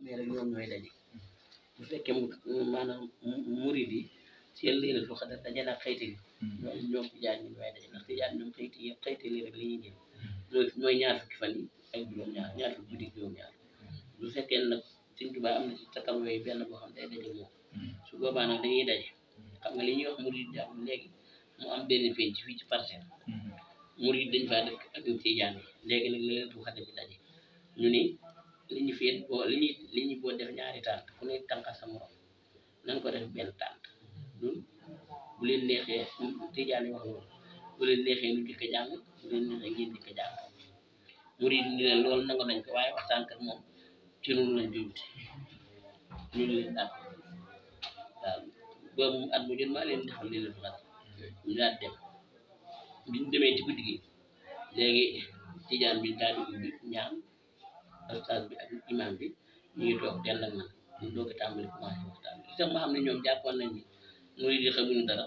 mais rek ñoom ñooy daje bu fekkee maanaam murid yi seen Laylatul Qadr daje nag xëyti li ñoom tijaan ñi ñooy daje ndax tijaan ñoom xëyti yëpp xëyti li rek la ñuy jël mooy ñaar fukki fan yi ak juróom-ñaar ñaar fukki guddi juróom-ñaar bu fekkee nag Sëñ Tuubaa am na ci takam yooyu benn boo xam day daje moom su boobaa nag dañuy daje xam nga li ñuy wax murid jàmm léegi mu am benn penc fii ci Parcelles murid dañ faa dëkk ak tijaan yi léegi nag Laylatul Qadr bi daje ñu ni li ñu fi li ñu boo def ñaari tànt ku ne tànqal sa morom nan ko def benn tànt ñun bu leen neexee tijaan yi wax loolu bu leen neexee ñu dikk jàng bu leen neexee ngeen dikk jàng murid ni leen loolu nangu nañ ko waaye waxtaan kat moom ci noonu lañ jubte ñu leen daal waaw boobu at mu jot maa leen defal Laylatul Qadr ñu daal dem biñ demee ci guddi gi léegi tijaan bi daal di ubbi ñaan ustaas bi ak imam bi ñu ngi toog dell ak man ñu doog a tàmbali commencé waxtaan bi sax ma xam ne ñoom jàppoon nañ ni murid yi xamuñu dara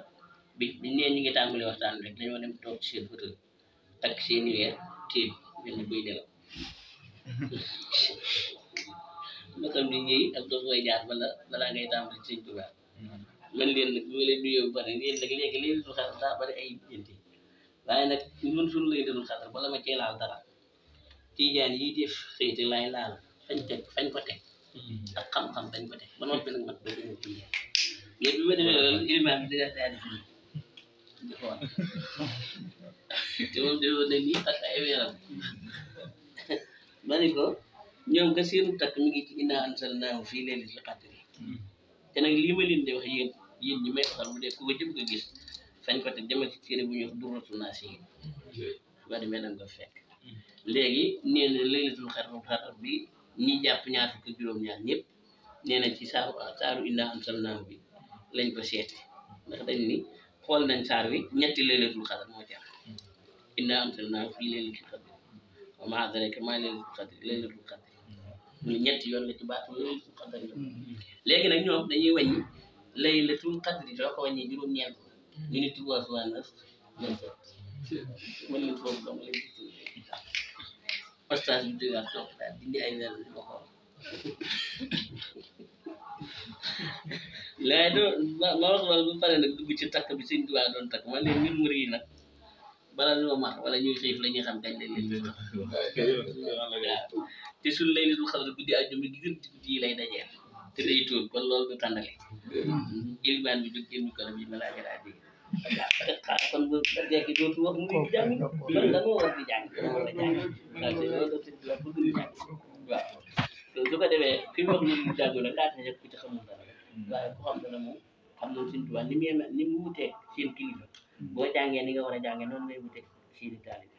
biñ nee ñi ngi tàmbali waxtaan bi rek dañoo dem toog ci seen fauteuil takk seeni weer téeb mel ni buy nelaw ma xam ne ñii ak doo koy jaar balaa ngay tàmbali Sëñ Tuubaa man leen nag bu ma leen nuyoo ba pare yéen nag léegi Laylatul Qadr daa bari ay jënti waaye nag ñun suñu Laylatul Qadr bala ma cee laal dara tijaan yi def xëyti laay laal fañ ko teg ak xam-xam fañ ko teg ba noppi nag man doo ñëw tijaan léegi bi ma demee loolu ilimaan bi dina daal di xool te moom defoon na nii ak ay weeram ma ni ko ñoom ka seenu takk mi ngi ci innaa anzalnaahu fii laylatil qadri te nag lii ma leen di wax yéen ñi may xal mu dee ku ko jëm ko gis fañ ko teg demal ci téere bu ñuy wax Durratu Naasihiin su ko demee nañ ko fekk léegi nee na Laylatul Qadr bi ñi jàpp ñaar fukki juróom-ñaar ñëpp nee na ci saaru innaa anzalnaahu bi lañ ko seete ndax dañ ni xool nañ saar wi ñetti Laylatul Qadr moo ci am innaa anzalnaahu fii laylatil qadr wa maa adraaka maa laylatul qadr muy ñetti yoon la ci baatu Laylatul Qadr léegi nag ñoom dañuy wàññi Laylatul Qadr soo ko wàññi juróom-ñeent ñu ni 3 fois 9 27 mën leen foofu dong lañ ci ustaas bi jógaat toog daal dindi ay weer di ma xool léegi doo ma wax loolu bu pare nag dugg ci takk bi Sëñ Tuubaa doon takk man leen ñun murid yi nag bala ñoo mar wala ñuy xiif la ñuy xam kañ lañ leen te suñ Laylatul Qadr guddi àjjuma gi gën ci guddi yi lay dajeel te day tóor kon loolu du tàndale ilimaan bi jóg génn ko bi ma laa jëlaat dégg kon bu dekki dootu wax muy jàng man dañoo war di jàng war a jàng loolu Sëñ Tuubaa bëgg ñu jàng waaw su ko defee fi mu wax ñu jàng la laata ñëpp ku ci xamul dara waaye ku xam dara moom xam na Sëñ Tuubaa ni mu wuteeg seen kilifa boo jàngee ni nga war a jàngee noonu lay wuteeg seeni taalibe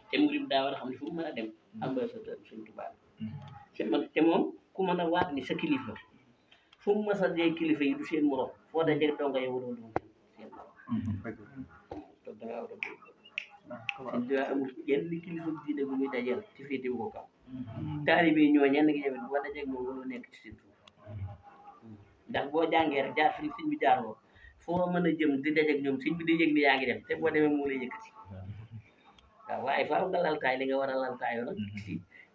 te murid daa war a xam ne fu mu mën a dem ambassadeur Sëñ Tuubaa te moom ku mën a waat ni sa kilifa fu mu mës a dee kilifa yi du seen morom foo dajee donga yow doo doon seen morom donc da ngaa war a Sëñ Tuubaa amul yenn kilifa diine bu muy dajeel ci féete wu ko kaw taalibe yi ñoo ñenn gi tamit boo dajee moom waroo nekk ci seen suuf ndax boo jàngee rek jaar fi sëñ bi jaaroo foo mën a jëm di dajeeg ñoom sëñ bi di yëg ni yaa ngi dem te boo demee moo lay yëkkati waaw waaye faaw nga laltaay li nga war a laltaayoo nag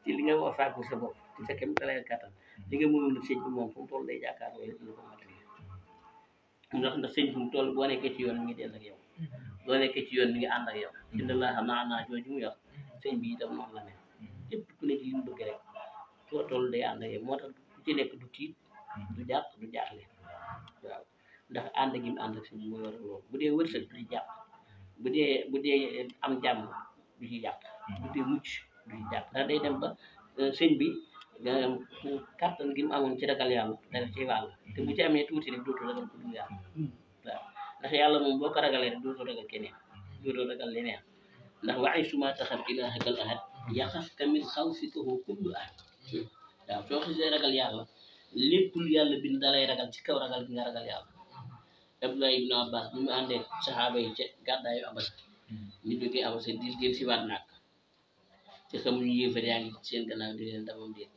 ci li nga war a fàggu sa bopp ci sa kem talay kattan li nga mënul sëñ bi moom fu mu toll day jàkkaarloo yëpp ñu ko matali ndax sëñ bi mu toll boo nekkee ci yoon mi ngi dell ak yow boo nekkee ci yoon mi ngi ànd ak yow inna Allaaha ma'anaa jooju mu yor sëñ bi itam noonu la mel képp ku ne ci li mu bëgg rek foo toll day ànd ak yow moo tax ku ci nekk du tiit du jàq du jaaxle waaw ndax ànd gi mu ànd ak sëñ bi mooy waral loolu bu dee wërsëg du ci jàpp bu dee am jàmm du ci jàpp bu dee mucc du ci jàpp ndax day dem ba sëñ bi kàttan gi mu amoon ci ragal yàlla dara ci wàll te bu ci amee tuuti rek dootu ragal ku dul yàlla waaw ndax yàlla moom boo ko ragalee rek dootu ragal keneen dootu ragal leneen ndax wa suma taxaf ilaahakal ahad yaxafka min xawfikahu kullu ahad waaw soo xisee ragal yàlla lépp lu yàlla bind dalay ragal ci kaw ragal gi nga ragal yàlla Abdullah ibn Abbas bi mu àndee saxaaba yi ca gàddaayu Abasa ñu jógee Abasa di del si waat naag te xamuñu yéefar yaa ngi seen gannaaw di leen damam déet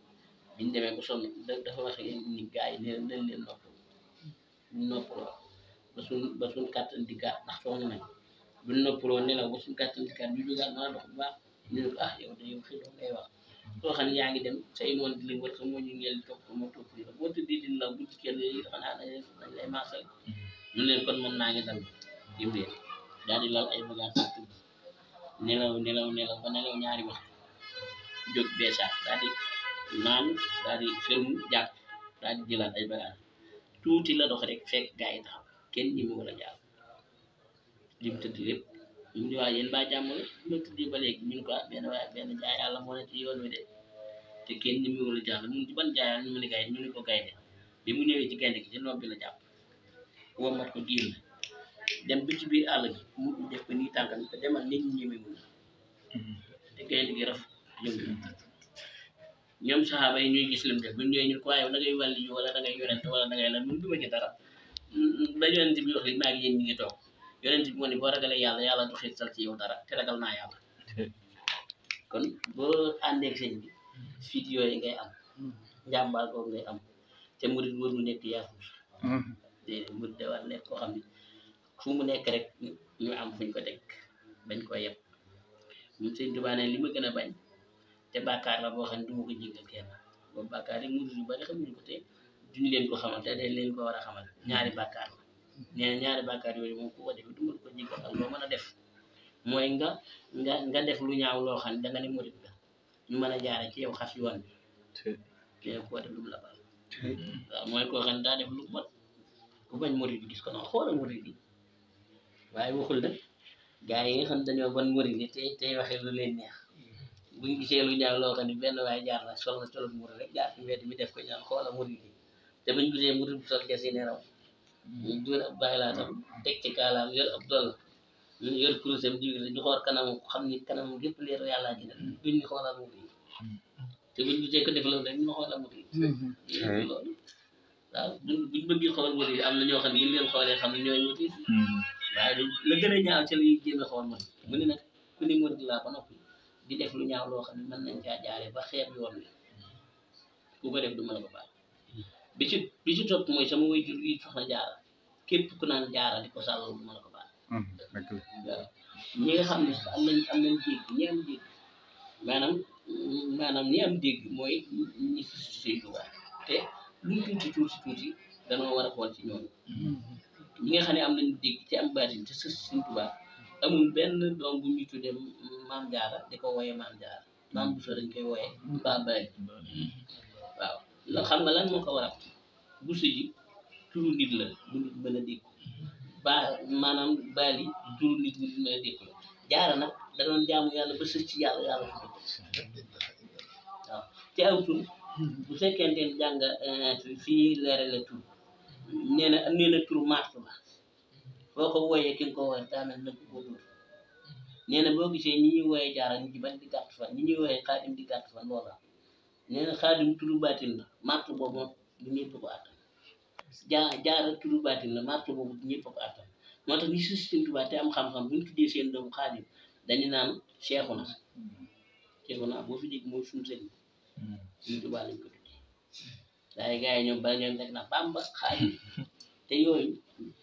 biñu demee ba sonn dafa wax ni gars yi ne nañ leen noppaloo ba suñ kàttan dikkaat ndax sonn nañ buñ noppaloo nelaw ba suñ kàttan dikkaat ñu jógaat mën a dox bu baax ñu ne ko ah yow de yow xëy ngay wax koo xam ne yaa ngi dem say noon di leen war sa moo ñu ngeel topp ko moo topp la boo tëddee dina la bu ci kenn yi xanaa dañ lay maasal ñu leen kon man naa ngi dal dim leen daal di lal ay bagage tëdd nelaw ba nelaw ñaari wax jóg beesaat daal di naan daal di fermu jàpp daal di jëlaat ay bagage tuuti la dox rek fekk gaa yi taxaw kenn ñi mu war a jàpp lim tëdd lépp ñu ni waa yéen ba jàmm la ma tëddee ba léegi ñu ko benn jaay yàlla moo ne ci yoon wi de te kenn ñi mu war a jàpp mun ci ban jaay ñu mu ne gaynde ñu ni ko gaynde bi mu ñëwee ci gaynde gi ci nopp bi la jàpp womat ko génn dem ba ci biir àll bi mu def ko nii tànkam te demal nit ñi ñemewul te gaynde gi raf yëngu ñoom saxaaba yi ñuy gis lim def bu ñëwee ñu ko waaye da ngay wàlli yu wala da ngay yonent wala da ngay lan mun duma ci dara ba yonent bi wax li maa ngi yéen ñi ngi toog yonent bi moo ne boo ragalee yàlla du xiirtal ci yow dara te ragal naa yàlla kon boo àndeeg sëñ bi fit yooyu ngay am njàmbaar boobu ngay am te murid wër mu nekk yaafus déedéet murid da war nekk koo xam ne fu mu nekk rek ñu am fuñ ko teg bañ ko yeb ñun sëñ Tuubaa ne li ma gën a bañ te bàkkaar la boo xam ne du ma ko jéggal kenn boobu bàkkaar yi murid yu bari xamuñ ko te duñu leen ko xamal te dañ leen ko war a xamal ñaari bàkkaar la nee ñaari bàkkaar yooyu moom ku ko def du ma ko jéggal ak loo mën a def mooy nga def lu ñaaw loo xam ne danga ne murid la ñu mën a jaare ci yow xas yoon bi te koo def lu mu la baal waaw mooy koo xam ne daa def lu bon ku bañ murid gis ko noonu xoola murid yi waaye waxul nag gaa yi nga xam dañoo bon murid yi tey waxee lu leen neex buñ gisee lu ñaaw loo xam ne benn waaye jaar na sol na colot murid rek jaar ci mbedd mi def ko ñaan xoola murid yi te buñ gisee murid bu sol ges yi ne raw ñu dóor ab bàyyi laa tam teg ci kaalaam yor ab doll ñu yor kurusam jiw ñu xool kanam xam ni kanam gépp leeru yàllaa ji ne duñ ñu xoolal murid yi te buñ gisee ko def loolu rek ñu xoolal murid yi loolu waaw buñ bëggee xool murid yi am na ñoo xam ne yi leen xoolee xam ne ñooy murid waaye la gën a ñaaw ca liy jéem a xool man mu ne nag ku ni murid laa ba noppi di def lu ñaaw loo xam ne mën nañ caa jaare ba xeeb yoon wi ku ko def du mën a ko baax bi ci topp mooy sama waajur yi soxna jaara képp ku naan jaara di ko sàllal du mën a ko baax waaw ñi nga xam ne am nañ dégg ñi am dégg maanaam ñi am dégg mooy ñi fi Sëñ Tuubaa te lu mu tuuti danoo war a xool ci ñoom ñi nga xam ne am nañu dégg ci am baatin te sës Sëñ Tuubaa amul benn doom bu ñu tuddee maam jaara di ko wooyee maam jaara maam bu so dañ koy wooyee mbaa baali waaw la xam nga lan moo ko waral bu ji turu nit la bu nit mën a dégg maanaam baali turu nit bu nit mën a dégg la jaara nag da doon jaamu yàlla ba sës ci yàlla waaw te aw tur bu fekkente ne jàng fii leerale tur nee na tur martu la boo ko wooyee ki nga ko wooyee daanaka nag boo dóor nee na boo gisee ñi ñuy wooyee jaara ñu ci bañ di gàtt fan ñi ñuy wooyee xaadim di gàtt fan loola nee na xaadim turu baatin la martu boobu du ñëpp ko attan jaara turu baatin la martu boobu du ñëpp ko attan moo tax ñi sës Sëñ Tuubaa te am xam-xam bu ñu tuddee seen doomu xaadim dañu naan Seexuna boo fi dégg mooy suñu sëriñ Sëñ Tuubaa lañ ko tuddee waaye gars yi ñoom bala ñoom rek na Bàmba xaadim te yooyu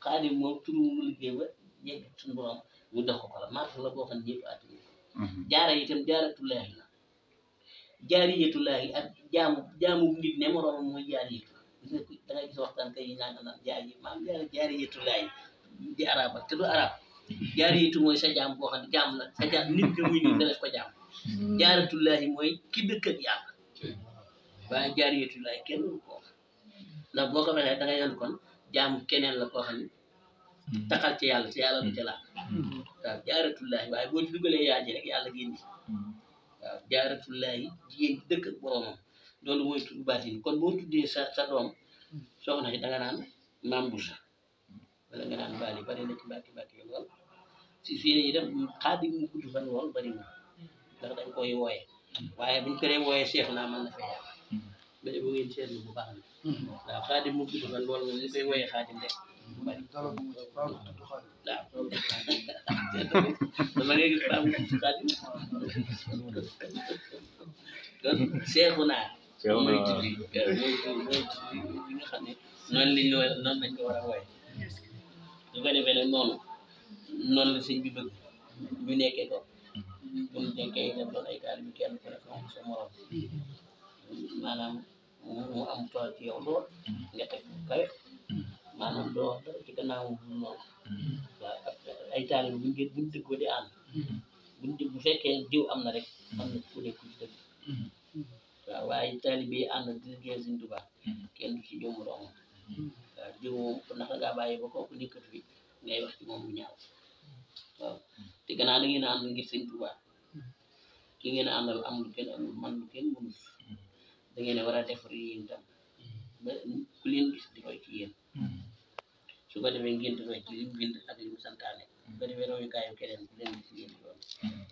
xaadim moom turu mu liggéey ba yegg suñu borom mu dox ko la martu la boo xam ne ñëpp attan jaara itam jaaratullaahi la jaariyatullaahi ak jaamu nit ne moroomam mooy jaariyatu da ngay gis waxtaan kay yi naan jaariyatullaahi di arab te du arab jaariyatu mooy sa jaam boo xam ne jaam la sa jaam nit nga muy nit nga def ko jaam jaaratullaahi mooy ki dëkk ak yàlla waaye jaariyatullaahi kenn du ko ndax boo ko waxee da ngay yan kon jaamu keneen la koo xam ne taxal ci yàlla ci yàlla du ca laal waaw jaaratullaahi waaye boo ci dugalee yaa ji rek yàlla génn waaw jaaratullaahi jigéen dëkk ak boromam loolu mooy tudd baatin kon boo tuddee sa doom soxna si da nga naan maam Busa wala nga naan baali bari na ci bàkki lool si fii ne itam xaadim mu gudd fan lool bari na ndax dañ koy wooye waaye buñ ko dee wooye seex naa mën na fay yàlla ba bu ngeen seetlu bu baax na waaw xaadim mu gudd fan lool moom ñu koy wooye xaadim rek bari waaw dama ngay gis baa mu xaadim kon seexu naa mooy tuddi bi nga xam ne noonu lañ ko war a wooye su ko defee nag noonu la sëñ bi bëgg ñu nekkee ko kon nekkee itam doon ay taalibe kenn ku nekk moom sa morom maanaam mu am tool ci yow lool nga teg kawe maanaam doo dara ci gannaaw noonu waaw ay taalibe buñ dëggoo di ànd bu fekkee jiw am na rek am na ku nekk ci dëgg waaw waaye taalibe yi ànd di liggéey Sëñ Tuubaa kenn du ci jëm moroom waaw jiw moom ndax ngaa bàyyi ba kooku nekkatu fi ngay wax ci moom lu ñaaw waaw te gannaaw da ngeen a ànd ngir Sëñ Tuubaa ki ngeen a àndal am lu kenn amul man lu kenn mënul da ngeen a war a defar yéen tam ba ku leen gis di roy ci yéen su ko defee ngeen di roy ci li mu bind ak li mu santaane su ko defee royukaayu keneen ku leen gis ngeen di doon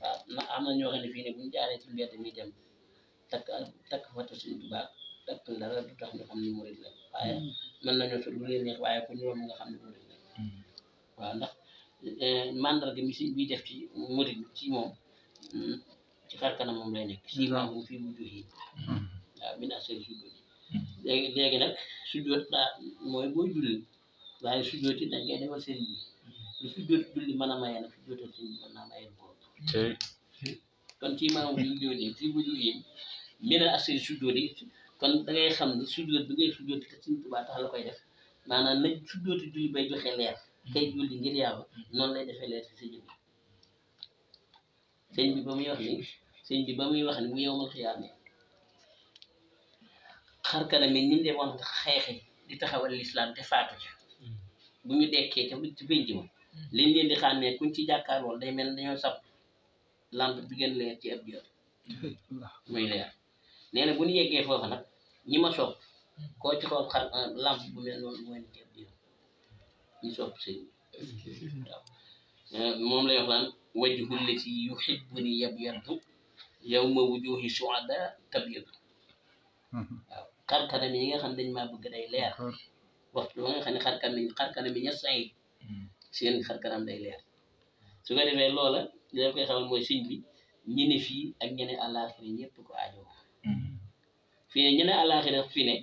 waaw na am na ñoo xam ne fii ne buñu jaaree ci mbedd mi dem takk fata Sëñ Tuubaa takk dara du tax ñu xam ni murid la waaye mën nañoo sol lu leen neex waaye ku ñu nga xam ne murid la waaw ndax mandarga mi si bi def ci murid ci moom ci xar kanam moom lay nekk si maam fii bu joxi waaw min asari sujjóot léegi nag sujjóot daa mooy booy julli waaye sujjóot it dañ koy defal sëriñ bi lu sujjóot julli mën a maye nag sujjóotal sëriñ bi mën naa maye ko kon ci maam fii bu joxi fii bu joxi min asari sujjóot yi kon da ngay xam ne sujjóot bi ngay sujjóot te Sëñ Tuubaa tax la koy def maanaam nañ sujjóoti julli bay joxe leer kay julli ngir yàlla noonu lay defee leer ci sa jëmm sëñ bi ba muy wax ni bu yowmal xiyaame xar kanam yi ñi demoon xeexi di taxawal lislaam te faatu ci bu ñu dekkee ca ci pénc ma liñ leen di xàmmee kuñ ci jàkkaarlool day mel dañoo sab lampe bi gën leer ci ab jot muy leer nee na bu ñu yeggee foofu nag ñi ma sopp koo ci xool xar lampe bu mel noonu mooy ci ab jot ñu sopp sëñ waaw moom lay wax naan wajhu llati yuhibbuni yabyadu yawma wujuhi shuhada tabyadu waaw xarkanam yi nga xam ne dañ maa bëgg day leer waxtu ba nga xam ne xarkanam yi ña say seen xarkanam day leer su ko defee loola li la koy xamal mooy sëñ bi ñi ne fii ak ñene àllaaxira ñëpp ko aajoo fii ne ñene àllaaxira fii ne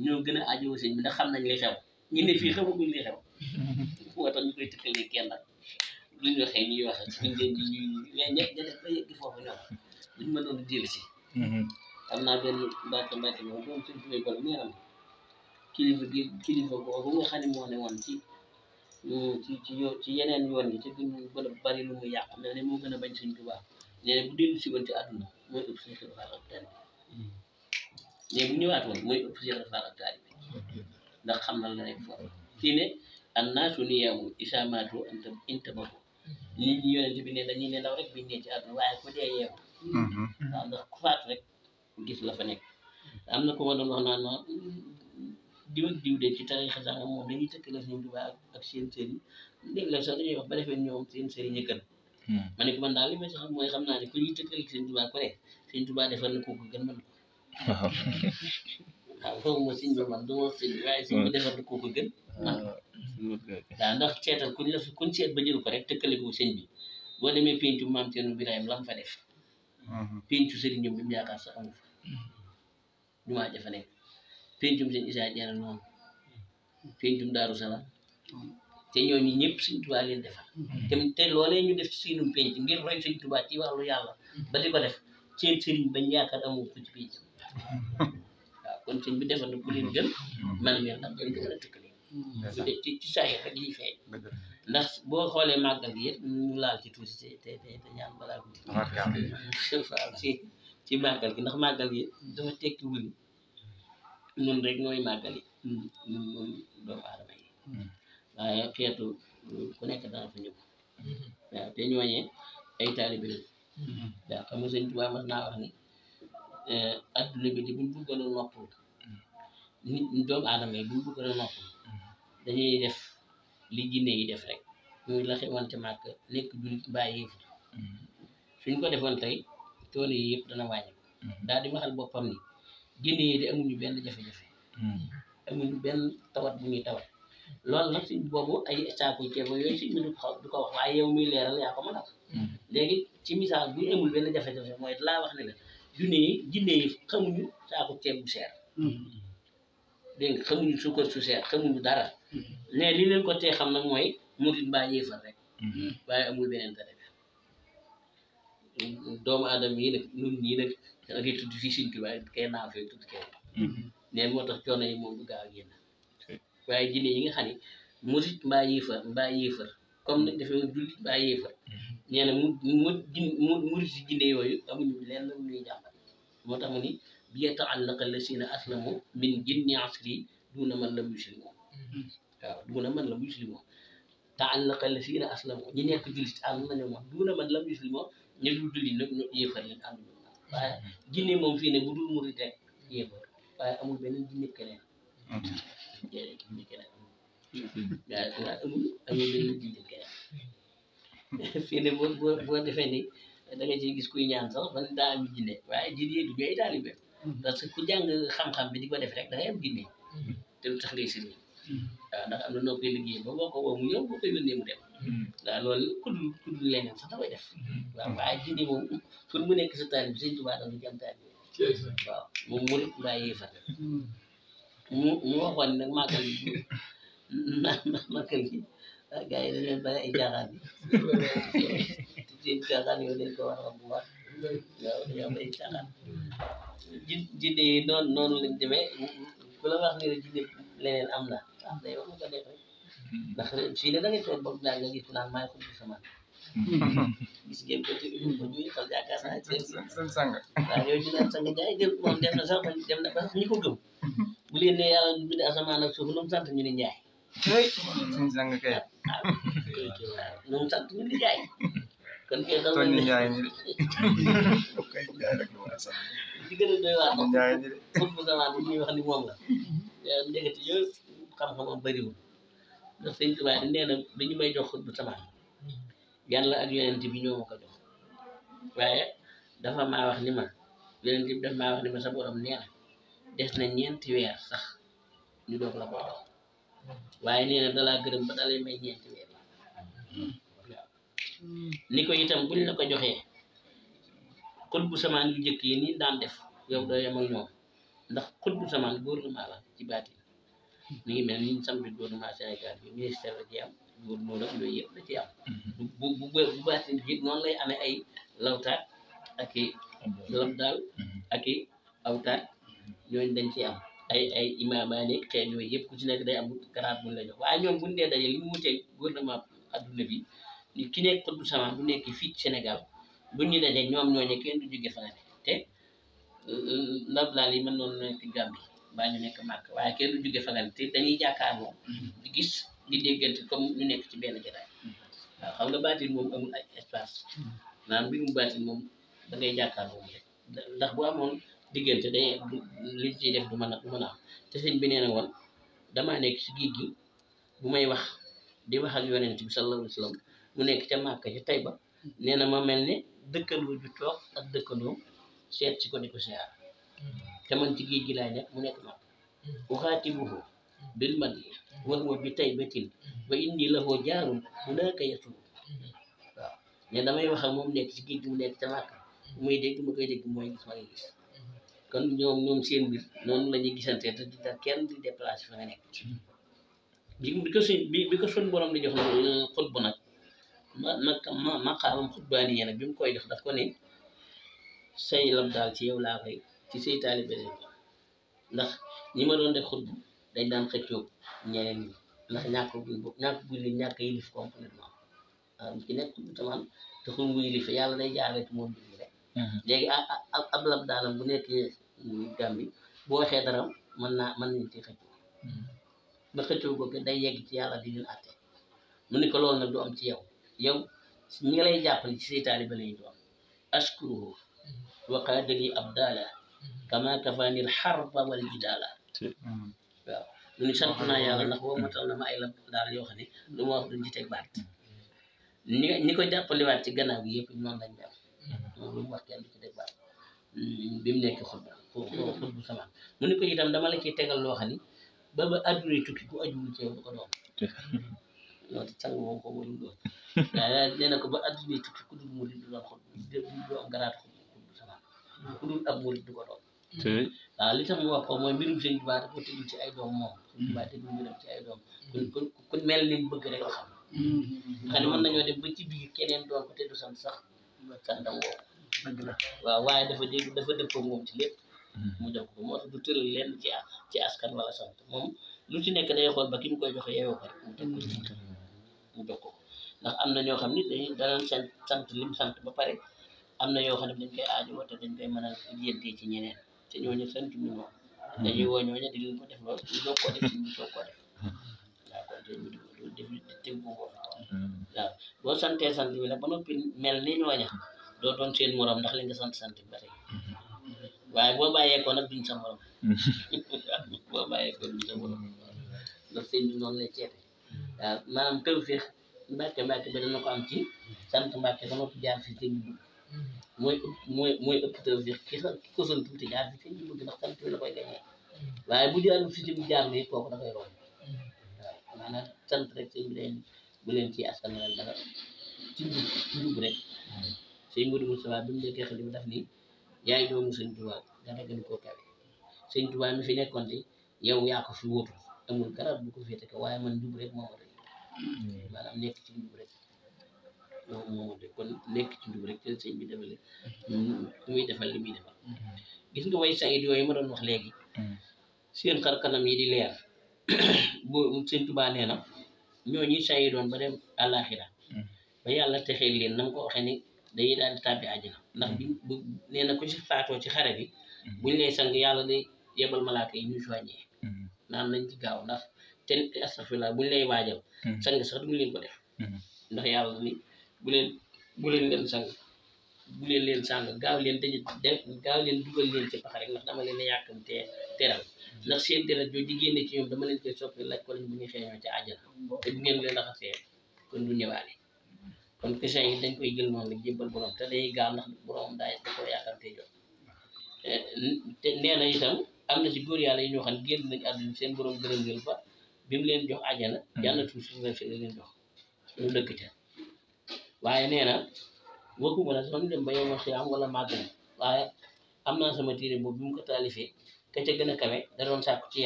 ñoo gën a aajoo sëñ bi ndax xam nañ li xew ñi ne fii xamaguñ li xew moo tax ñu koy tëkkalee kenn nag luñ waxee ñuy wax suñ leen di ñuy mais ña def ba yegg foofu ñoom duñ ma doon jël si am naa benn mbàkke moom doom suñ fumay bol neeram kilifa boobu nga xam ne moo ne woon ci yeneen yoon yi te gën gën a bari lu mu yàq mel ne moo gën a bañ Sëñ Tuubaa nee na bu dellu si woon ci àdduna mooy ëpp Seex Ibra Faal ak taalibe mais bu ñëwaat woon mooy ëpp Seex Ibra Faal ak taalibe ndax xam na la rek foofu fii ne annaasu niyaamu isaamaatu intabahu nit ñi yonent bi ne dañuy ne ndaw rek biñ ne ci àdduna waaye ku dee yeewu waaw ndax ku faatu rek gis la fa nekk am na ko ma doon wax naan ma diw ak diw de ci tariixa sax moom dañuy tëkkale Sëñ Tuubaa ak seen sëriñ léegi la sax dañuy wax ba defee ñoom seen sëriñ yi gën ma ne ko man daal li may sax mooy xam naa ne ku ñuy tëkkale Sëñ Tuubaa ku ne Sëñ Tuubaa defal na kooku gën man ko waaw foofu ma sëñ bi man du ma sëñ waaye sëñ bi defal na kooku gën man ko waaw ndax seetal kuñ seet ba jël ko rek tëkkale ko sëñ bi boo demee pencu maam Cerno Birahim lam fa def pencu sëriñ ñoom bi mu yaakaar sax amu fa jumaa jafa nekk pencum sëñ Isaa Jeen noonu pencum Daaru Salaam te ñooñu ñëpp Sëñ Tuubaa leen defal te loolee ñu def ci seenum penc ngir roy Sëñ Tuubaa ci wàllu yàlla ba di ko def seen sëriñ bañ yaakaar amu ko ci penc waaw kon sëñ bi defal na ku leen gën man mel ak dañ ko mën a tëkkale bu dee ci saa yi rek liy feeñ ndax boo xoolee màggal gi yëpp ñu laal ci tuuti te ñaan balaa guddi waaw ci màggal gi ndax màggal gi dafa tekki wuli ñun rek ñooy màggal yi ñun doomu aadama yi waaye xeetu ku nekk dana fa ñëw waaw te ñooñee ay taalibe lañ waaw xam nga Sëñ Tuubaa mas naa wax ni adduna bi di buñ bëggoon a noppal nit doomu aadama yi buñ bëggoon a noppal dañuy def li jinne yi def rek muy la xewoon ca màkk nekk jullit bàyyi yëfu suñ ko defoon tey coono yi yëpp dana wàññi daal di waxal boppam ni jinne yi de amuñu benn jafe-jafe amuñu benn tawat bu ñuy tawat loolu nag suñ boobu ay saaku ceeb yooyu suñ bi du ko wax waaye yow muy leeral yaa ko mën a wax léegi ci misaal bu ñu amul benn jafe-jafe mooy laa wax ne la jinne yi xamuñu saaku ceeb bu seer dégg nga xamuñu suukar su seer xamuñu dara ne li leen ko tee xam nag mooy murit mbaa yéefar rek waaye amul beneen dara doomu aadama yi nag ñun ñii nag da ngay tudd fii Sëñ Tuubaa kay naa fee tudd kay neen moo tax coono yi moom du gaaw a génn waaye jinne yi nga xam ne murit mbaa yéefar comme nag dafay jullit mbaa yéefar nee na murit si jinne yooyu amuñu lenn lu ñuy jàmbat moo tax mu ni bi yata'allaqa llaziina aslamu min jinni asri duuna man lam yuslimu waaw duuna man lam yuslimu ta'allaqa llaziina aslamu ñi nekk jullit ànd nañu moom duuna man lam yuslimu ñu dul jullit nag ñu yéefar leen ànd waaye jinne moom fii ne bu dul murit rek yéefar waaye amul beneen jinne keneen jinne keneen waaye amul beneen jinne keneen fii ne boo defee ni da nga ciy gis kuy ñaan sax man daa am jinne waaye jinne du ñooy taalibe parce que ku jàng xam-xam bi di ko def rek da ngay am jinne te lu tax ngay sëriñ waaw ndax am na noo koy liggéey ba boo ko woo mu ñëw boo koy yónnee mu dem waaw loolu kuddul leneen sax da koy def waaw waaye jinne moom pour mu nekk sa taalibe bi Sëñ Tuubaa da nga ci am taalibe waaw moom murit mbaa yéefar mu waxoon nag màggal gi màggal gi gars yi dañ leen bari ay caaxaan yi caaxaan yooyu dañ ko war a bu wax waaw dañoo am ay caaxaan jinne yi noonu lañ demee ku la wax ni la jinne leneen am na day wax nga def rek ndax fii ne da ngay toog boog daal nga gis naan maay xuddu sama gis ngeen ko ci ko ñuy xal yaakaar naa seen sang waaw yooyu ñu naan sang jaay dem moom dem na sax dem na ba sax ñi ko gëm bu leen ne yàlla bind asamaan ak suuf lu mu sant ñu ne njaay suñu sang kay waaw lu mu sant ñu ne njaay kon kay xam nañ njaay ni kay jaay rek lu wala sax di gën a doy waar njaay ni pour bu zaman bi ñuy wax ni moom la ndekete yooyu xam-xamam bëriwul ndax Sëñ Tuubaa nee na bi ñu may jox xutbu samaan yàlla ak yonent bi ñoo ma ko jox waaye dafa maa wax ni ma yonent bi dafa maa wax ni ma sa borom nee na des na 4 weer sax ñu doog la ko jox waaye nee na dalaa gërëm ba dalay may 4 weer waaw ni ko itam buñ la ko joxee xutbu samaan yu njëkk yi ni daan def yow doo yem ak ñoom ndax xutbu samaan gouvernement la ci baati mi ngi mel ni ñu sampi gouvernement Sénégal bi ministère la ci am gouverneur ak yooyu yëpp da ci am bu baati bi noonu lay amee ay lawtaat ak i labdaal ak i awtaat ñooñu dañ ci am ay imaamaane xeet yooyu yëpp ku ci nekk day am garaat buñ la jox waaye ñoom buñ dee daje li mu wutee gouvernement adduna bi ki nekk xutbu samaan bu nekk fii ci Sénégal bu ñu daje ñoom ñooñu kenn du jóge fa nga ne te labdaal yi mën noonu nekk Gambie baa ñu nekk màkk waaye kenn du jóge fa nga ne te dañuy jàkkaarloo di gis di déggante comme ñu nekk ci benn jotaay waaw xam nga baatin moom amul ay espace naan mbirum baatin moom da ngay jàkkaarloo moom rek ndax bu amoon diggante day li ciy def du mën a am te sëñ bi nee na woon damaa nekk ci géej gi bu may wax di wax ak yonent bi sallallahu alayhi wa sallam mu nekk ca màkk ci Tayba nee na ma mel ne dëkkandoo ju toog ak dëkkandoo seet ci ko di ko siyaar te man ci géej gi laay nekk mu nekk màkk uxaatibuhu bil madi wa huwa bi Taybatin wa inni lahu jaarun hunaaka yatub waaw mais damay wax ak moom nekk ci géej gi mu nekk ca màkk bu muy dégg ma koy dégg mooy gis ma ngi gis kon ñoom seen mbir noonu la ñuy gisante te di kenn di déplacé fa nga nekk bi ko suñ borom di jox xutbu nag maqaamam xutbaani yi nag bi mu koy jox daf ko ne say lam daal ci yow laa koy ci say taalibe ndax ñi ma doon def xutbu dañ daan xëccoog ñeneen ñi ndax ñàkk yilif complètement waaw ci nekk xutbu tamaan te xul mu yilif yàlla day jaaree ci moom bi rek léegi ab lab daalam bu nekkee Gàmbi boo waxee dara mën nañ ci xëccoo ba xëccoo ko day yegg ci yàlla di leen àtte mu ni ko loolu nag du am ci yow ñi nga lay jàppale ci say taalibe lay doon ashkuruhu wa qaadali abdala kama kafaani alxarba wal jidaala waaw mu ni sant naa yàlla ndax boo matal na ma ay lab daal yoo xam ne lu ma wax duñ ci teg baat ñi ko jàppalewaat ci gannaaw gi yëpp noonu lañ mel moom lu mu wax kenn du ci teg baat bi mu nekk xutba xutbu samaan mu ni ko itam dama la ciy tegal loo xam ni ba adduna tukki ku ajuwul ci yow du ko doon loolu sang moom ko warul doon waaye nee na ko ba adduna tukki ku dul murid du doon du am garaat xutbu samaan ku dul ab murid du ko doon waaw li tax mu wax ko mooy mbirum Sëñ Tuubaa dafa tegul ci ay doom moom Sëñ Tuubaa tegul mbiram ci ay doom ku mel ni mu bëgg rek la xam xam ne mën nañoo dem ba ci biir keneen doon ko te du sant sax santam woo waaw waaye dafa dëppoo moom ci lépp mu jox ko moo tax du tëral leen ci askan wala sant moom lu ci nekk day xool ba ki mu koy joxe yeewoo ko rek mu teg ko mu jox ko ndax am na ñoo xam ni dañuy danañ sant lim sant ba pare am na yoo xam ne dañ koy aajowoo te dañ koy mën a yéntee ci ñeneen te ñooñu sant ñu moom dañuy woo ñooñu di leen ko def loolu ñu doog koo def si ñu soog koo def waaw kon te ñu def teg bu boobu waaw boo santee sant bi nag ba noppi mel ni ñooña doo doon seen morom ndax li nga sant bi ba tey waaye boo bàyyee ko nag duñ sa morom boo bàyyee ko duñ sa morom ndax sëñ bi noonu lay ceete waaw maanaam tawfeex mbàkke ba dana ko am ci sant mbàkke ba noppi jaar fi sëñ bi mooy ëpp tawfeex ki ko sant tuuti jaar fi sëñ bi bëgg ndax sant bi la koy gañee waaye bu jaarul fi sëñ bi jaar nii kooku dafay roon waaw maanaam sant rek sëñ bi day bu leen ci askan wi dara ci njub rek sëñ Modou Moustapha bi mu nekkee xel bi daf ni yaay doomu sëñ Tuubaa dara gën koo kawe sëñ Tuubaa mi fi nekkoon di yow yaa ko fi wóotu amul garab bu ko féete ko waaye man njub rek moo ma doy maanaam nekk ci njub rek moo ma doy kon nekk ci njub rek te sëñ bi defal muy defal li muy defal gis nga way sayid yooyu ma doon wax léegi seen xar kanam yi di leer bu sëñ Tuubaa nee na ñoo ñuy sayidoon ba dem àllaaxira ba yàlla texeel leen na nga ko waxee ni dañuy daal di tàbbi àjjana ndax bu nee na ko ci faatoo ci xare bi buñ lay sang yàlla day yebal malaaka yi ñuy soignee naan nañ ci gaaw ndax te astafurlah buñ lay waajal sang sax duñ leen ko def ndax yàlla ni bu leen leen sang bu leen sang gaaw leen gaaw leen dugal leen ci pax rek ndax dama leen a yàkkam teral ndax seen deret jooju di génne ci ñoom dama leen koy soppi laaj ko lañ bu ñuy xeeñoo ci àjjana te bu ngeen leen raxasee kon du ñëwaale kon question yi dañ koy jël noonu rek jébbal borom te day gaaw ndax borom da ko yàkkamtee jot te nee na itam am na ci góor yàlla yi ñoo xam ne génn nañ àdduna seen borom gërëm leen fa bi mu leen jox àjjana jànnatul firdawsi la leen jox ñu dëkk ca waaye nee na waxuma la sax dem ba yow ma xiyaam wala màggal waaye am naa sama téere boobu bi mu ko taalifee ka ca gën a kawe da doon sàkku ci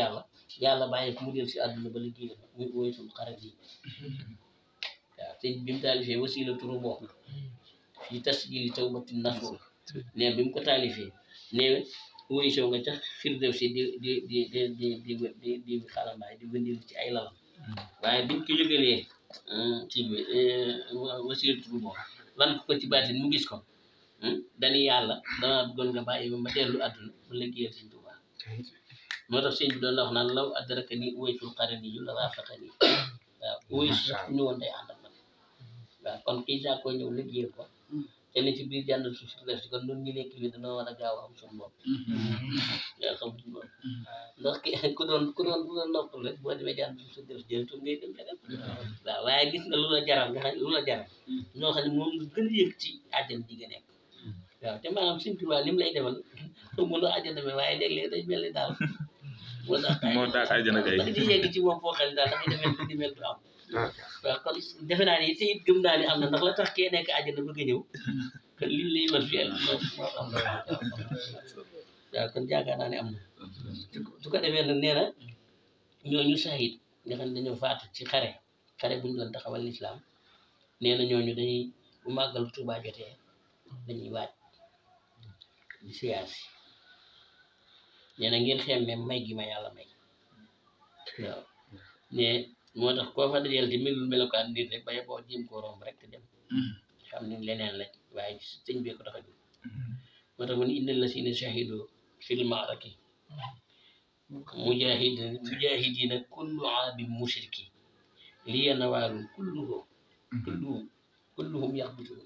yàlla bàyyi ko mu del si àdduna ba liggéey muy woytul xarat yi waaw te bi mu taalifee wasiila turu boobu fii tasjili tawbatin nasuur ne bi mu ko taalifee ne woy soo nga ca firdawsi di xalambaay di wëndil ci ay lalam waaye biñ ko yëgalee ci wasiila turu boobu lan ko ci baatin mu gis ko dani yàlla dama bëggoon nga bàyyi ma dellu àdduna ba liggéeyal Sëñ Tuubaa moo tax sëñ bi doon la wax naan law adraka ni uwaytul qarani yu la rafaka nii waaw uway sax ñëwoon day ànd ak man waaw kon kii saa koy ñëw liggéeyal ko te ne ci biir jàndal suuf si def si kon nun ñu nekk bi dana war a gaaw a am suñu bopp yaa xam suñu bopp ndax ku doon noppal rek boo demee jànd suuf si def jërëtul ngay dem feneen waaw waaye gis nga lu la jaral nga xam lu la jaral ñoo xam ne moom nga gën a yëg ci àjjana ji nga nekk waaw te maanaam Sëñ Tuubaa lim lay defal mënu àjjana bi waaye léeg-léeg day mel ni daal moo daal àjjana kay ba di yegg ci moom foo xel daal dafay demel di mel du am waaw kon defe naa ni te it gëm naa ni am na ndax la tax kee nekk àjjana bëgg a ñëw kon lii lay mën fi moo am na waaw kon jaakaar naa ne am na su ko defee nag nee na ñooñu sahid nga xam ne dañoo faatu ci xare buñu doon taxawal lislaam nee na ñooñu dañuy bu màggal Tuubaa jotee dañuy waaj di siyaasi nee na ngeen xemme may gi ma yàlla may waaw ne moo tax koo fa dajeel te melul melokaan nit rek ba boo jéem koo romb rek te dem xam ne leneen la waaye sëñ bee ko tax a jóg moo tax mu ne innal lazina shahidu fil ma'raki mujahidina kullu aabin mushriki liya nawaalun kulluhum yaxbitun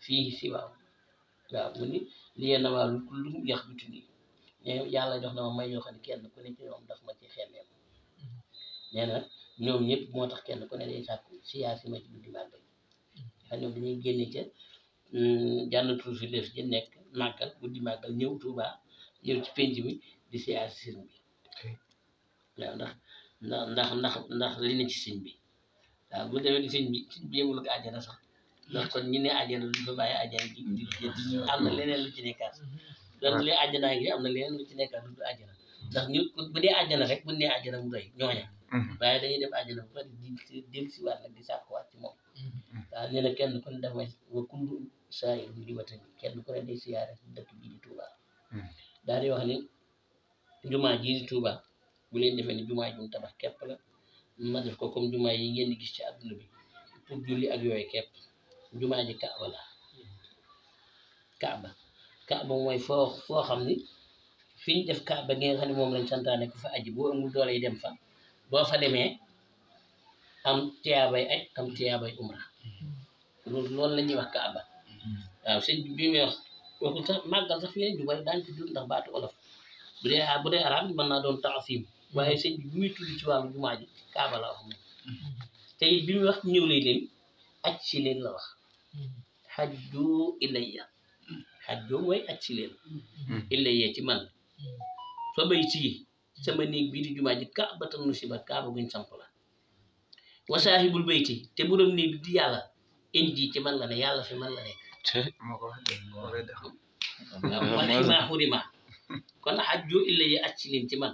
fiihi siwaaw waaw mu ni liya nawaalun kulluhum yaxbitun yàlla jox na ma may yoo xam ne kenn ku ne ci ñoom daf ma ci xelleem nee na ñoom ñëpp moo tax kenn ku ne day sàkku siyaasi ma ci guddi màggal xam ñoom dañuy génne ca jànnatul fi def ji nekk màggal guddi màggal ñëw Tuuba ñëw ci penc mi di siyaasi sëñ bi waaw ndax li ne ci sëñ bi waaw bu demee di sëñ bi yëmul ko àjjana sax ndax kon ñi ne àjjana duñ fa bàyyi àjjana ji di am na leneen lu ci nekkaat donc li àjjanaa ngi am na leneen lu ci nekkaat du àjjana ndax ñu bu dee àjjana rek bu nee àjjana mu doy ñooña waaye dañuy def àjjana bu pare di del si waat nag di sàkkuwaat ci moom waaw nee na kenn ku ne dafay wa kullu saa'ilun li watani kenn ku ne day siyaare dëkk bii di Touba daal di wax ni jumaa ji di Touba bu leen defee ni jumaa jum tabax képp la ma def ko comme jumaa yi ngeen di gis ci àdduna bi pour julli ak yooyu képp jumaa ji Kaaba la Kaaba mooy foo xam ni fi ñu def Kaaba gi nga xam ne moom lañ santaane ku fa aji boo amul doole yi dem fa boo fa demee am tiyaabay aj am tiyaabay umra loolu la ñuy wax Kaaba waaw sëñ bi muy wax waxul sax màggal sax fi ne ju bari daañ ci dund ndax baatu olof bu dee arab mën naa doon taasim waaye sëñ bi muy tudd ci wàllu jumaa ji Kaaba la wax moom te it bi muy wax ñëw leen aj si leen la wax hajju ilayya hajju mooy aj si leen ilayya ci man fa bay ci sama néeg bii di jumaa ji Kaabatan nusibat Kaaba guñ samp la wa saahibul bayti te borom néeg bi di yàlla indi ci man la ne yàlla fi man la nekk waaw wala xima xurima kon hajju ilayya aj si leen ci man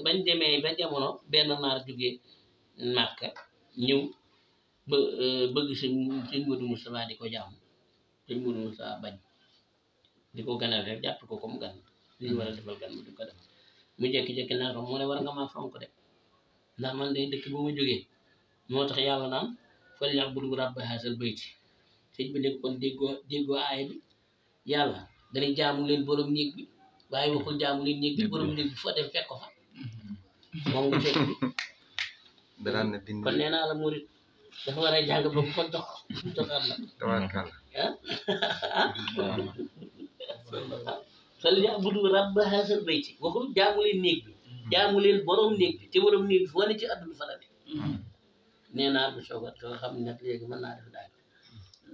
bañ demee ba jamono benn naar jógee Màkka ñëw bëgg sëñ Moodu Mustafaa di ko jàmm sëñ Moodu Mustafaa bañ di ko ganal rek jàpp ko comme gan li ñu war a defal gan mu di ko def mu jékki-jékki naa ko mu ne war nga maa fonk de ndax man de dëkk bu ma jógee moo tax yàlla naan falyabudu rabba haazal bayti sëñ bi ne kon déggoo aay bi yàlla dañuy jaamu leen borom néeg bi waaye waxul jaamu leen néeg bi borom néeg bi foo dem fekk ko fa moom nga fekk bi kon nee naa la murit dafa war a jàng ba ko joxaat la falyabudu rabba haazal bayti waxul jaamu leen néeg bi jaamu leen borom néeg bi te borom néeg bi foo ne ci àdduna fa la ne nee naa du sooga soo xam ne nag léegi mën naa def daal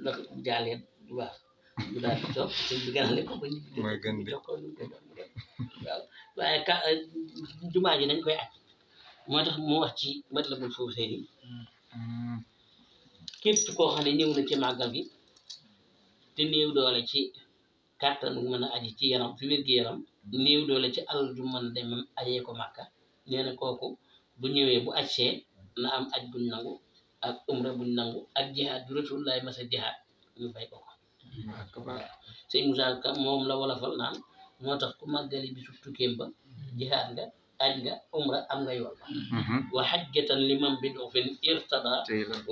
ndax jaalee du baax du daal di toog sëñ bi ganale ko ba ñu jox ko ñu ko waaw waaye jumaa ji nañ koy aj moo tax mu wax ci Matlabul Fawzayni képp koo xam ne ñëw na ci màggal gi te néew doole ci kàttan mën a aji ci yaram fi wér-gi-yaram néew doole ci alal ju mën a dem ajee ko Màkka nee na kooku bu ñëwee bu agsee na am aj buñ nangu ak umra buñ nangu ak jihaad ju Rasulullaay masa jihaad ñu fay ko sëñ Moussa Ka moom la wolofal naan moo tax ku màggali bi su tukkeem ba jihaad nga aj nga umra am nga yool ba wa hajjatan liman bi doxfin irtada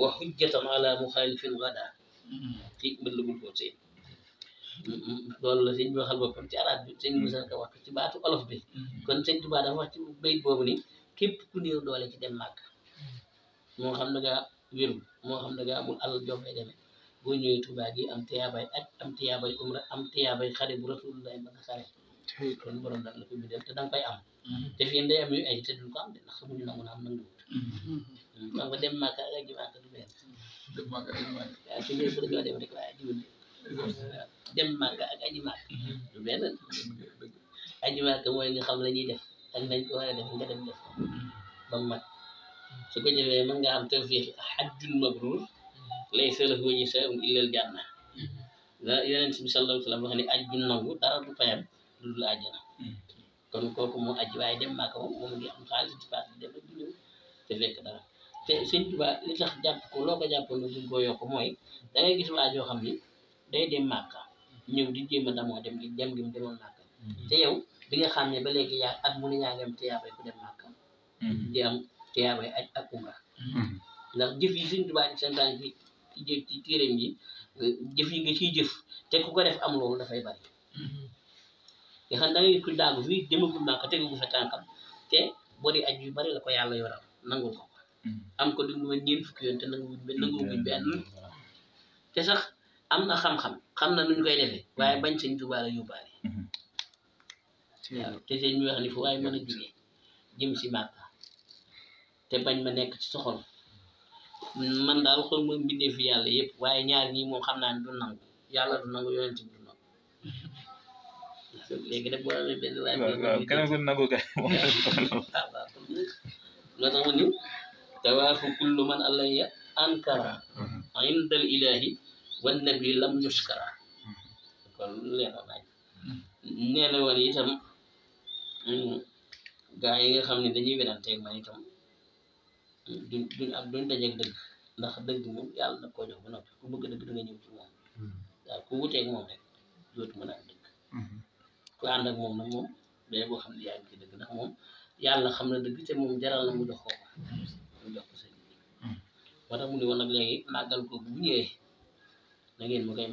wa hujjatan ala muxaalifin gada ci Matlabul Fawzayni loolu la sëñ bi waxal boppam ci arab bi sëñ Moussa Ka wax ci baatu olof bi kon sëñ Tuubaa dafa wax ci bayit boobu ni képp ku néew doole ci dem màkk moo xam ne nga wérul moo xam ne nga amul alal joo fay demee boo ñëwee Tuubaa gi am tiyaabay aj am tiyaabay umra am tiyaabay xare bu Rasulullaay ba nga xare kon borom daal la ko bindal te danga koy am te fii ndey am yu ay te duñ ko am de ndax xamuñu nangu na am nanguwut xam nga dem màkk ak aji màkk du benn waaw su ñëwee bëgg dem rek waaye jiwul dem màkk ak aji màkk du benn aji màkk mooy nga xam la ñuy def ak nañ ko war a def nga dem def ba mu mat su ko jëfee mën nga am tawfiix hajjun mabruur laysa lahu jazaa'un illal janna la Yonent bi sallallahu alayhi wa sallam wax ne aj ju nangu dara du fayam lu dul àjjana kon kooku moo aji waaye dem màkk moom ngi am xaalis di paas dem ak ñëw te fekk dara te sëñ Tuubaa li tax jàpp ko loo ko jàppoon na duñ ko yokk mooy da ngay gis waa joo xam ni day dem màkk ñëw di jéem a damoo dem gi mu demoon màkk te yow bi nga xam ne ba léegi yaa at mu ne yaa ngi am tiyaabay ku dem màkk di am tiyaabay aj ak umra ndax jëf yi sëñ Tuubaa di santaan ci téeréem yi jëf yi nga ciy jëf te ku ko def am loolu dafay bari nga xam da ngay ku daagu fii demagul màkk tegagu fa tànkam te bori aj yu bari la ko yàlla yoral nangul ko am ko du ma ñeent fukki yoon te nanguwuñ benn te sax am na xam-xam xam na nuñ koy defee waaye bañ sëñ Tuubaa la yóbbaale waaw te sëñ mi wax ni fu waaye mën a jógee jëm si màkk te bañ ma nekk ci soxol man daal xool ma mbindee fi yàlla yëpp waaye ñaar ñii moom xam naa ne du nangu yàlla du nangu Yonent bi du nangu léegi nag boo amee benn waay keneen ko nangu kay loo tax ma ni tawaafu kullu man alayya ankara indal ilahi wan nabi lam yuskara kon leena naaj nee na woon itam gaa yi nga xam ne dañuy weranteeg man itam duñ dajeeg dëgg ndax dëgg moom yàlla na koo jox ba noppi ku bëgg dëgg da nga ñëw ci moom waaw ku wuteeg moom rek dootu mën a am dëgg ku ànd ak moom nag moom day boo xam ne yaa ngi ci dëgg ndax moom yàlla xam na dëgg te moom jaral na mu jox ko mu jox ko sëñ bi moo tax mu ne woon nag léegi màggal ko bu ñëwee na ngeen ma koy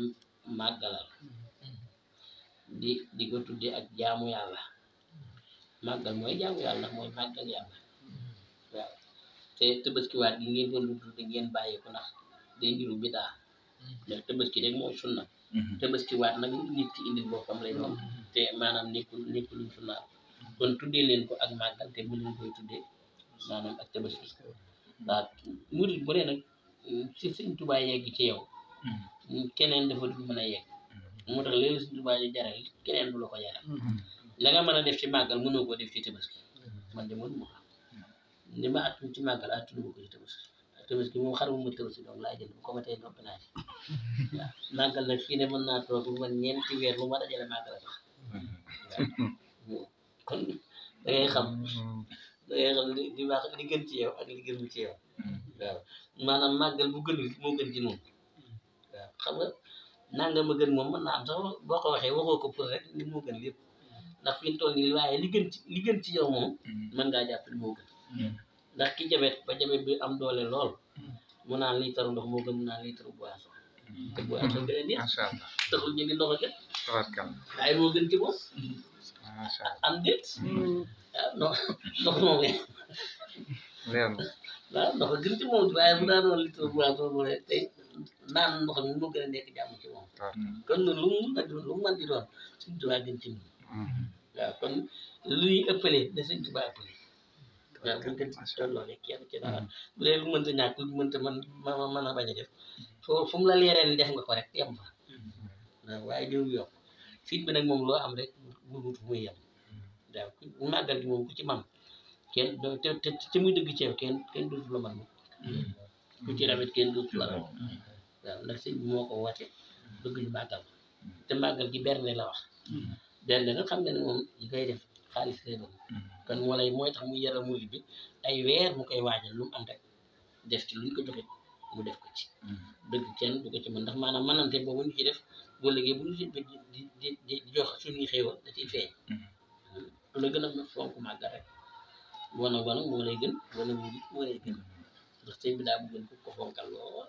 màggalal di ko tuddee ak jaamu yàlla màggal mooy jaamu yàlla ndax mooy màggal yàlla waaw te tëbaskiwaat gi ngeen doon tudde ngeen bàyyi ko ndax day mbiru bidaa ndax tëbaski rek mooy sunna tëbaskiwaat nag nit ki indil boppam lay doon te maanaam nekkul luñ sunnaal kon tuddee leen ko ak màggal te bu leen koy tuddee maanaam ak tëbaski waaw murit bu ne nag si Sëñ Tuubaa yegg ci yow keneen dafa du mën a yegg moo tax léegi Sëñ Tuubaa yi jaral keneen du la ko jaral la nga mën a def ci màggal mënoo koo def ci tëbaski man de mënu ma ni ma attu ci màggal attu ma ko ci tëbaski moom xar mu ma tëbaski donc laa jënd bu ko ma tey noppi naa ci waaw màggal nag fii ne mën naa toog bu man ñeenti weer lu ma dajale màggal a tax waaw kon da ngay xam li baax li gën ci yow ak li gën ci yow waaw maanaam màggal bu gën moo gën ci moom waaw xam nga nanga ma gën moom mën naa am sax boo ko waxee waxoo ko pour rek li moo gën lépp ndax fi ñu toll nii waaye li gën ci yow moom mën ngaa jàpp li moo gën ndax ki jabet ba jabet bi am doole lool mu naan liitaru ndox moo gën mu naan liitaru boisson te boisson gën a neex taxul ñu ni ndox a gën waaye moo gën ci moom am déet waaw ndox moom waaw ndox a gën ci moom waaye bu daa doon liitaru boisson bu rek tey naan ndox mi moo gën a nekk jàmm ci moom kon lu mu mën di doon Sëñ Tuubaa gën ci moom waaw kon lu ñuy ëppale da Sëñ Tuubaa ëppale waaw buñ ko tolloo rek kenn ci dara bu dee lu mënta ñàkk lu mënta mën a bañ a def fu mu la leeree ni def nga ko rek yem fa waaw waaye jëw yokk fit bi nag moom loo am rek bu wut fu muy yem waaw màggal gi moom ku ci man kenn te muy dëgg ceew kenn dootu la man moom ku ci rafet kenn dootu la man waaw ndax sëñ bi moo ko woote bëgg ñu màggal te màggal gi berne la wax berne nag xam nga ne moom yi koy def xaalis lay doon kon mooy tax mu yaral murid bi ay weer mu koy waajal lu mu am rek def ci luñ ko joxe mu def ko ci dëgg kenn du ko ci mën ndax maanaam mënante boobu ñu ci def boo léegi bu ñu si di jox suñuy xéewal da ciy feeñ lu la gën a fonk màggal rek wana moo lay gën wana murid moo lay gën ndax sëñ bi daa bëggoon ko fonkal lool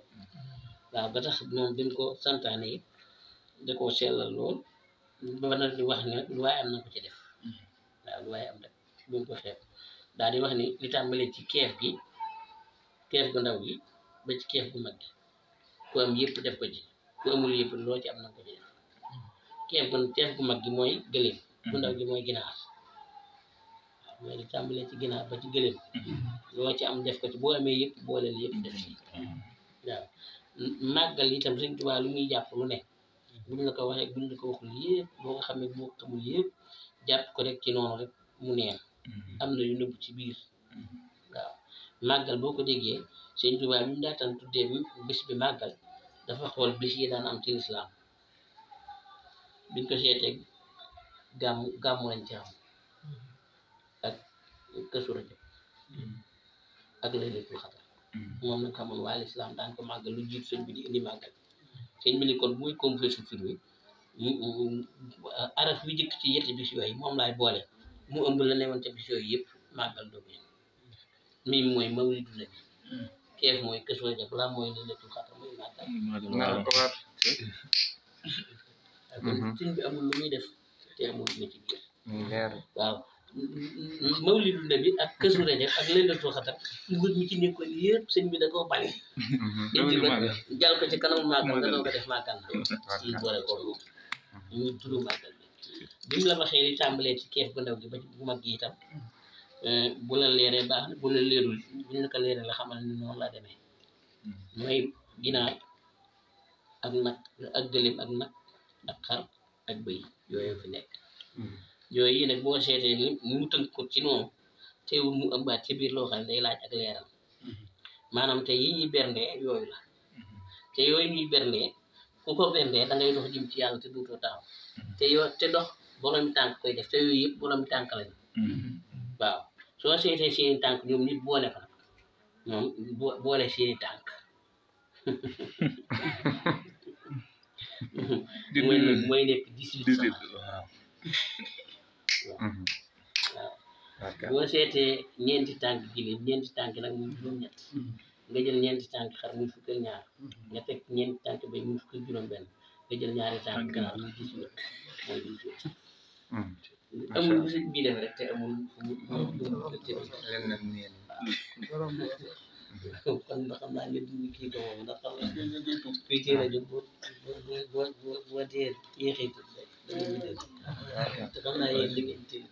waaw ba tax moom bi mu ko santaane yi da koo sellal lool ba nag di wax ne lu waaye am na ko ci def waaw lu waaye am rek bu mu ko xeeb daal di wax ni li tàmbalee ci keef gu ndaw gi ba ci keef gu mag gi ku am yëpp def ko ci ku amul yëpp loo ci am na ko ci def keef gu mag gi mooy gëléem gu ndaw gi mooy ginaar waaw mooy li tàmbalee ci ginaar ba ci gëléem loo ci am def ko ci boo amee yëpp booleel yëpp def ci waaw màggal itam Sëñ Tuubaa lu muy jàpp lu ne buñ la ko waxee buñ la ko waxul yëpp boo nga xam ne boo xamul yëpp jàpp ko rek ci noonu rek mu neen am na yu nëbb ci biir waaw màggal boo ko déggee Sëñ Tuubaa bi mu daataan tuddee bis bi màggal dafa xool bis yi daan am ci lislaam biñ ko seetee gàmmu lañ ci am ak Kazu Rajab ak Laylatul Qadr moom nag xamoon waa lislaam daan ko màggal lu jiitu sëñ bi di indi màggal sëñ bi ni kon bu muy composé fir wi araf bi jëkk ci yetti bis yooyu moom laay boole mu ëmb la newoon ca bis yooyu yëpp màggal doogu yem mii mooy mawlidu nabi keef mooy Kazu Rajab la mooy Laylatul Qadr mooy màggal kon sëñ bi amul lu muy def te amul lu ci biir waaw mawlidu nabi ak Kazu Rajab ak Laylatul Qadr mbir mi ci nekkoon yëpp sëñ bi da koo bàyyi indi ko jàll ko ci kanam màggal nga doo ko def màggal na ñu boole ko ñu tudd màggal bi mu la waxee li tàmbalee ci keef gu ndaw gi ba ci bu mag gi itam bu la leeree baax na bu la leerul buñ la ko leeree la xamal ni noonu la demee mooy ginaar ak nag ak gëléem ak nag ak xar ak bëy yooyu fi nekk yooyu nag boo seetee ni mu tënk ko ci noonu teewul mu ëmbaat ci biir loo xam ne day laaj ak leeral maanaam te yi ñuy berndee yooyu la te yooyu ñuy berndee ku ko berndee da ngay dox jëm ci yàlla te duutoo taxaw te dox boroomi tànk koy def te yooyu yëpp boroomi tànk lañu waaw soo seetee seeni tànk ñoom nit boole fa nag ñoom boole seeni tànk mooy nekk 18 sama waaw. waaw boo seetee ñeenti tànk gileem ñeenti tànk nag muy juróom-ñett nga jël ñeenti tànk xar muy fukk ak ñaar nga teg ñeenti tànk bay muy fukk ak juróom-benn nga jël ñaari tànk ganaar muy 18 mooy 18 amul bu sëñ bii def rek te amul leneen neen kon ba xam naa ne duñu kii ko moom ndax xam nga fii teel a jóg boo tee yéexee tuuti rek dañuy dégg te xam naa yéen li ngeen teel